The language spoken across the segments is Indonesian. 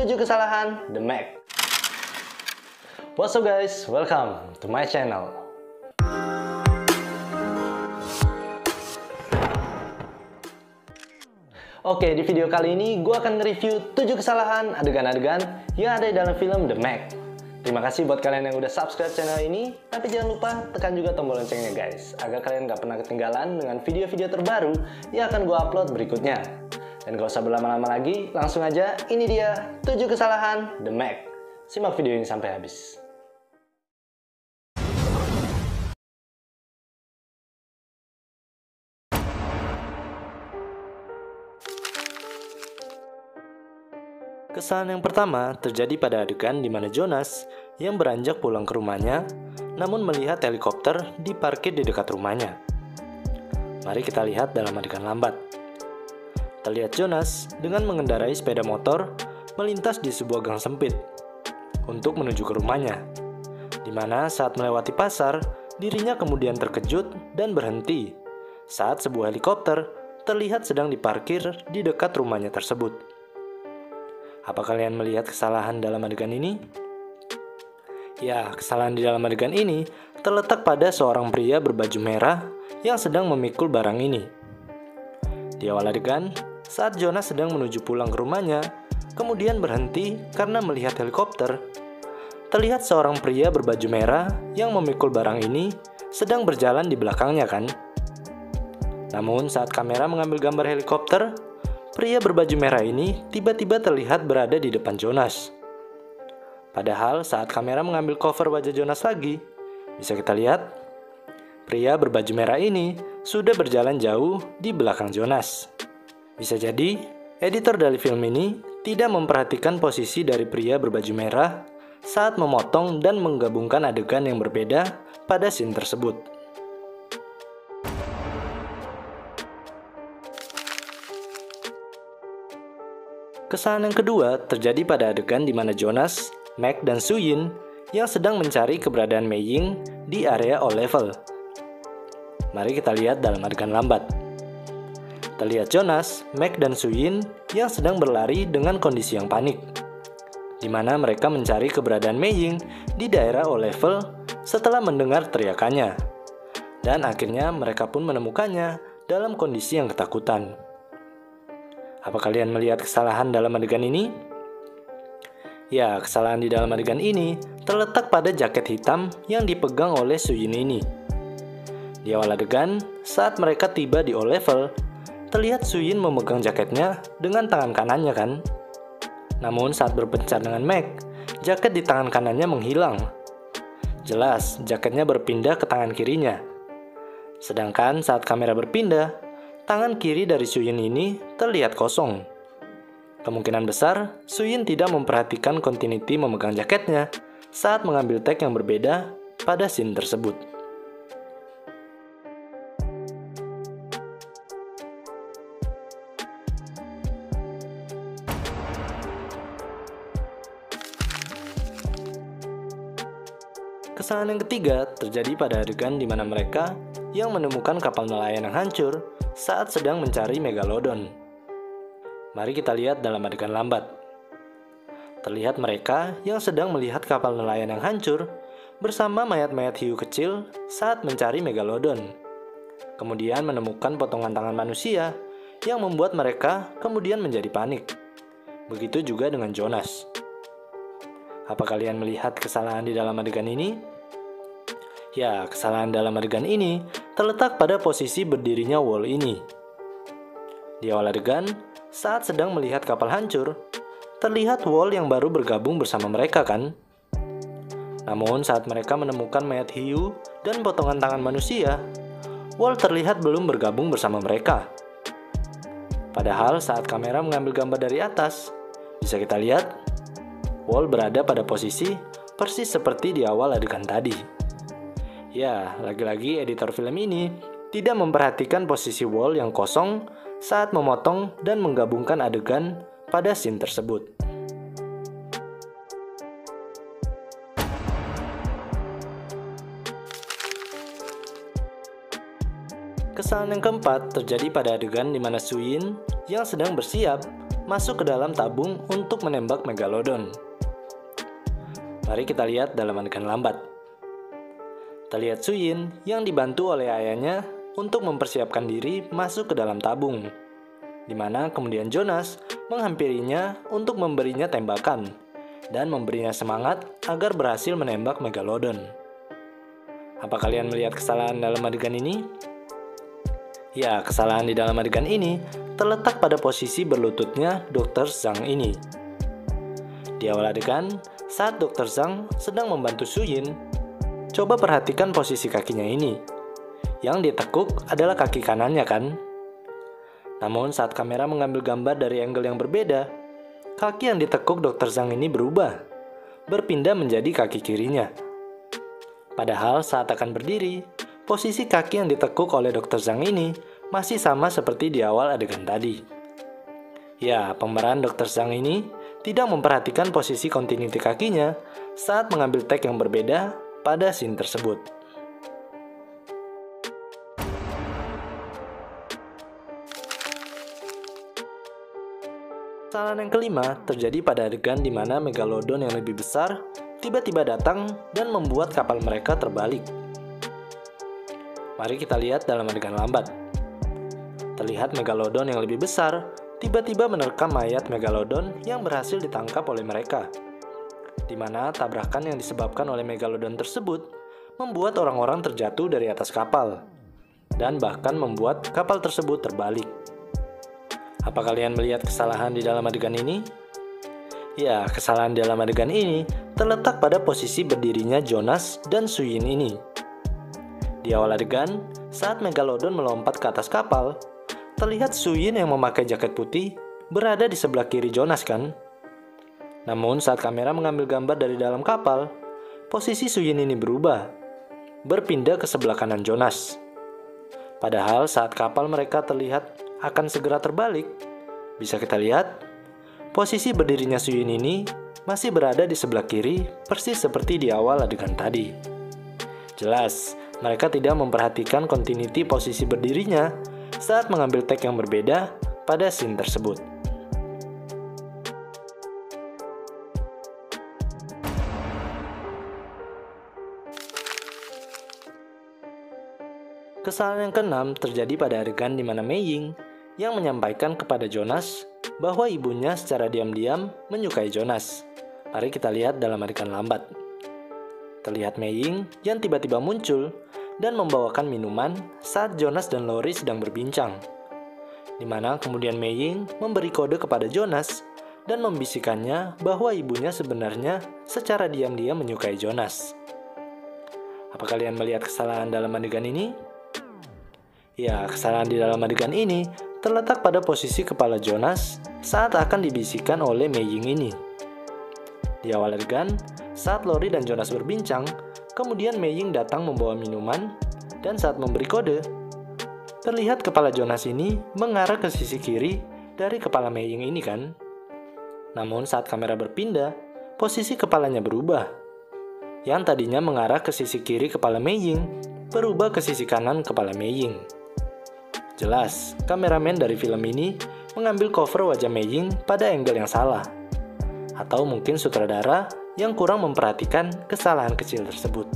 7 kesalahan The Mac. What's up guys, welcome to my channel. Oke, di video kali ini gue akan nge-review 7 kesalahan adegan-adegan yang ada di dalam film The Mac. Terima kasih buat kalian yang udah subscribe channel ini, tapi jangan lupa tekan juga tombol loncengnya guys, agar kalian gak pernah ketinggalan dengan video-video terbaru yang akan gue upload berikutnya. Dan gak usah berlama-lama lagi, langsung aja, ini dia 7 kesalahan The Mac. Simak video ini sampai habis. Kesalahan yang pertama terjadi pada adegan di mana Jonas yang beranjak pulang ke rumahnya, namun melihat helikopter diparkir di dekat rumahnya. Mari kita lihat dalam adegan lambat. Terlihat Jonas dengan mengendarai sepeda motor melintas di sebuah gang sempit untuk menuju ke rumahnya, di mana saat melewati pasar, dirinya kemudian terkejut dan berhenti saat sebuah helikopter terlihat sedang diparkir di dekat rumahnya tersebut. Apa kalian melihat kesalahan dalam adegan ini? Ya, kesalahan di dalam adegan ini terletak pada seorang pria berbaju merah yang sedang memikul barang ini. Di awal adegan, saat Jonas sedang menuju pulang ke rumahnya, kemudian berhenti karena melihat helikopter, terlihat seorang pria berbaju merah yang memikul barang ini sedang berjalan di belakangnya kan? Namun saat kamera mengambil gambar helikopter, pria berbaju merah ini tiba-tiba terlihat berada di depan Jonas. Padahal saat kamera mengambil cover wajah Jonas lagi, bisa kita lihat, pria berbaju merah ini sudah berjalan jauh di belakang Jonas. Bisa jadi, editor dari film ini tidak memperhatikan posisi dari pria berbaju merah saat memotong dan menggabungkan adegan yang berbeda pada scene tersebut. Kesalahan yang kedua terjadi pada adegan di mana Jonas, Mac, dan Suyin yang sedang mencari keberadaan Mei Ying di area O-Level. Mari kita lihat dalam adegan lambat. Terlihat Jonas, Mac, dan Suyin yang sedang berlari dengan kondisi yang panik, di mana mereka mencari keberadaan Mei Ying di daerah O-Level setelah mendengar teriakannya. Dan akhirnya mereka pun menemukannya dalam kondisi yang ketakutan. Apa kalian melihat kesalahan dalam adegan ini? Ya, kesalahan di dalam adegan ini terletak pada jaket hitam yang dipegang oleh Suyin ini. Di awal adegan, saat mereka tiba di O-Level, terlihat Suyin memegang jaketnya dengan tangan kanannya kan? Namun saat berpencar dengan Mac, jaket di tangan kanannya menghilang. Jelas, jaketnya berpindah ke tangan kirinya. Sedangkan saat kamera berpindah, tangan kiri dari Suyin ini terlihat kosong. Kemungkinan besar, Suyin tidak memperhatikan continuity memegang jaketnya saat mengambil take yang berbeda pada scene tersebut. Kesalahan yang ketiga terjadi pada adegan di mana mereka yang menemukan kapal nelayan yang hancur saat sedang mencari Megalodon. Mari kita lihat dalam adegan lambat. Terlihat mereka yang sedang melihat kapal nelayan yang hancur bersama mayat-mayat hiu kecil saat mencari Megalodon. Kemudian menemukan potongan tangan manusia yang membuat mereka kemudian menjadi panik. Begitu juga dengan Jonas. Apa kalian melihat kesalahan di dalam adegan ini? Ya, kesalahan dalam adegan ini terletak pada posisi berdirinya Wall ini. Di awal adegan, saat sedang melihat kapal hancur, terlihat Wall yang baru bergabung bersama mereka kan? Namun saat mereka menemukan mayat hiu dan potongan tangan manusia, Wall terlihat belum bergabung bersama mereka. Padahal saat kamera mengambil gambar dari atas, bisa kita lihat, Wall berada pada posisi persis seperti di awal adegan tadi. Ya, lagi-lagi editor film ini tidak memperhatikan posisi Wall yang kosong saat memotong dan menggabungkan adegan pada scene tersebut. Kesalahan yang keempat terjadi pada adegan di mana Suyin yang sedang bersiap masuk ke dalam tabung untuk menembak Megalodon. Mari kita lihat dalam adegan lambat. Terlihat Suyin yang dibantu oleh ayahnya untuk mempersiapkan diri masuk ke dalam tabung, di mana kemudian Jonas menghampirinya untuk memberinya tembakan dan memberinya semangat agar berhasil menembak Megalodon. Apa kalian melihat kesalahan dalam adegan ini? Ya, kesalahan di dalam adegan ini terletak pada posisi berlututnya Dr. Zhang ini. Di awal adegan, saat Dr. Zhang sedang membantu Suyin, coba perhatikan posisi kakinya ini. Yang ditekuk adalah kaki kanannya kan? Namun saat kamera mengambil gambar dari angle yang berbeda, kaki yang ditekuk Dr. Zhang ini berubah, berpindah menjadi kaki kirinya. Padahal saat akan berdiri, posisi kaki yang ditekuk oleh Dr. Zhang ini masih sama seperti di awal adegan tadi. Ya, pemeran Dr. Zhang ini tidak memperhatikan posisi continuity kakinya saat mengambil take yang berbeda pada scene tersebut. Kesalahan yang kelima terjadi pada adegan di mana Megalodon yang lebih besar tiba-tiba datang dan membuat kapal mereka terbalik. Mari kita lihat dalam adegan lambat. Terlihat Megalodon yang lebih besar tiba-tiba menerkam mayat Megalodon yang berhasil ditangkap oleh mereka, di mana tabrakan yang disebabkan oleh Megalodon tersebut membuat orang-orang terjatuh dari atas kapal, dan bahkan membuat kapal tersebut terbalik. Apa kalian melihat kesalahan di dalam adegan ini? Ya, kesalahan di dalam adegan ini terletak pada posisi berdirinya Jonas dan Suyin ini. Di awal adegan, saat Megalodon melompat ke atas kapal, terlihat Suyin yang memakai jaket putih berada di sebelah kiri Jonas kan? Namun saat kamera mengambil gambar dari dalam kapal, posisi Suyin ini berubah, berpindah ke sebelah kanan Jonas. Padahal saat kapal mereka terlihat akan segera terbalik, bisa kita lihat, posisi berdirinya Suyin ini masih berada di sebelah kiri persis seperti di awal adegan tadi. Jelas, mereka tidak memperhatikan continuity posisi berdirinya saat mengambil take yang berbeda pada scene tersebut. Kesalahan yang keenam terjadi pada adegan di mana Mei Ying yang menyampaikan kepada Jonas bahwa ibunya secara diam-diam menyukai Jonas. Mari kita lihat dalam adegan lambat. Terlihat Mei Ying yang tiba-tiba muncul dan membawakan minuman saat Jonas dan Lori sedang berbincang, di mana kemudian Mei Ying memberi kode kepada Jonas dan membisikkannya bahwa ibunya sebenarnya secara diam-diam menyukai Jonas. Apa kalian melihat kesalahan dalam adegan ini? Ya, kesalahan di dalam adegan ini terletak pada posisi kepala Jonas saat akan dibisikkan oleh Mei Ying ini. Di awal adegan, saat Lori dan Jonas berbincang, kemudian Mei Ying datang membawa minuman, dan saat memberi kode, terlihat kepala Jonas ini mengarah ke sisi kiri dari kepala Mei Ying ini kan? Namun saat kamera berpindah, posisi kepalanya berubah. Yang tadinya mengarah ke sisi kiri kepala Mei Ying, berubah ke sisi kanan kepala Mei Ying. Jelas, kameramen dari film ini mengambil cover wajah Mei Ying pada angle yang salah. Atau mungkin sutradara yang kurang memperhatikan kesalahan kecil tersebut.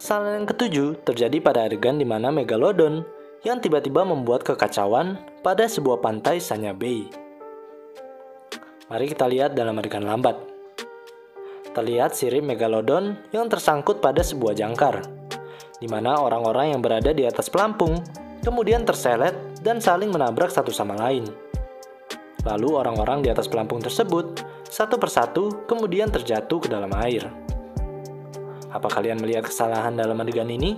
Kesalahan yang ketujuh terjadi pada adegan di mana Megalodon yang tiba-tiba membuat kekacauan pada sebuah pantai Sanya Bay. Mari kita lihat dalam adegan lambat. Terlihat sirip Megalodon yang tersangkut pada sebuah jangkar, di mana orang-orang yang berada di atas pelampung kemudian terselet dan saling menabrak satu sama lain. Lalu orang-orang di atas pelampung tersebut satu persatu kemudian terjatuh ke dalam air. Apa kalian melihat kesalahan dalam adegan ini?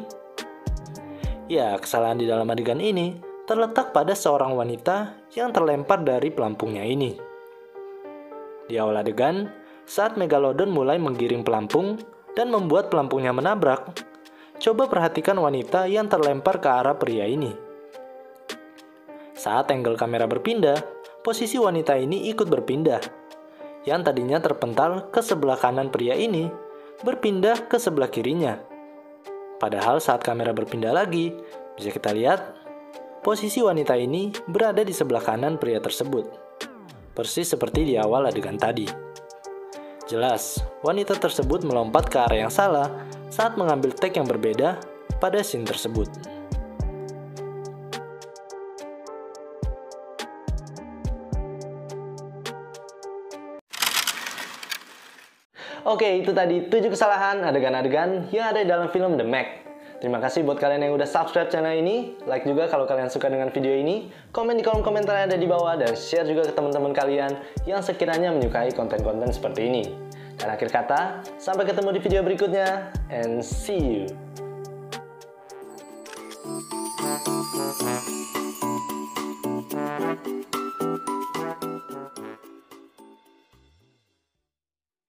Ya, kesalahan di dalam adegan ini terletak pada seorang wanita yang terlempar dari pelampungnya ini. Di awal adegan, saat Megalodon mulai menggiring pelampung dan membuat pelampungnya menabrak, coba perhatikan wanita yang terlempar ke arah pria ini. Saat angle kamera berpindah, posisi wanita ini ikut berpindah. Yang tadinya terpental ke sebelah kanan pria ini, berpindah ke sebelah kirinya. Padahal saat kamera berpindah lagi, bisa kita lihat posisi wanita ini berada di sebelah kanan pria tersebut. Persis seperti di awal adegan tadi. Jelas, wanita tersebut melompat ke arah yang salah saat mengambil take yang berbeda pada scene tersebut. Oke, itu tadi 7 kesalahan adegan-adegan yang ada di dalam film The Meg. Terima kasih buat kalian yang udah subscribe channel ini, like juga kalau kalian suka dengan video ini, komen di kolom komentar yang ada di bawah, dan share juga ke teman-teman kalian yang sekiranya menyukai konten-konten seperti ini. Dan akhir kata, sampai ketemu di video berikutnya, and see you!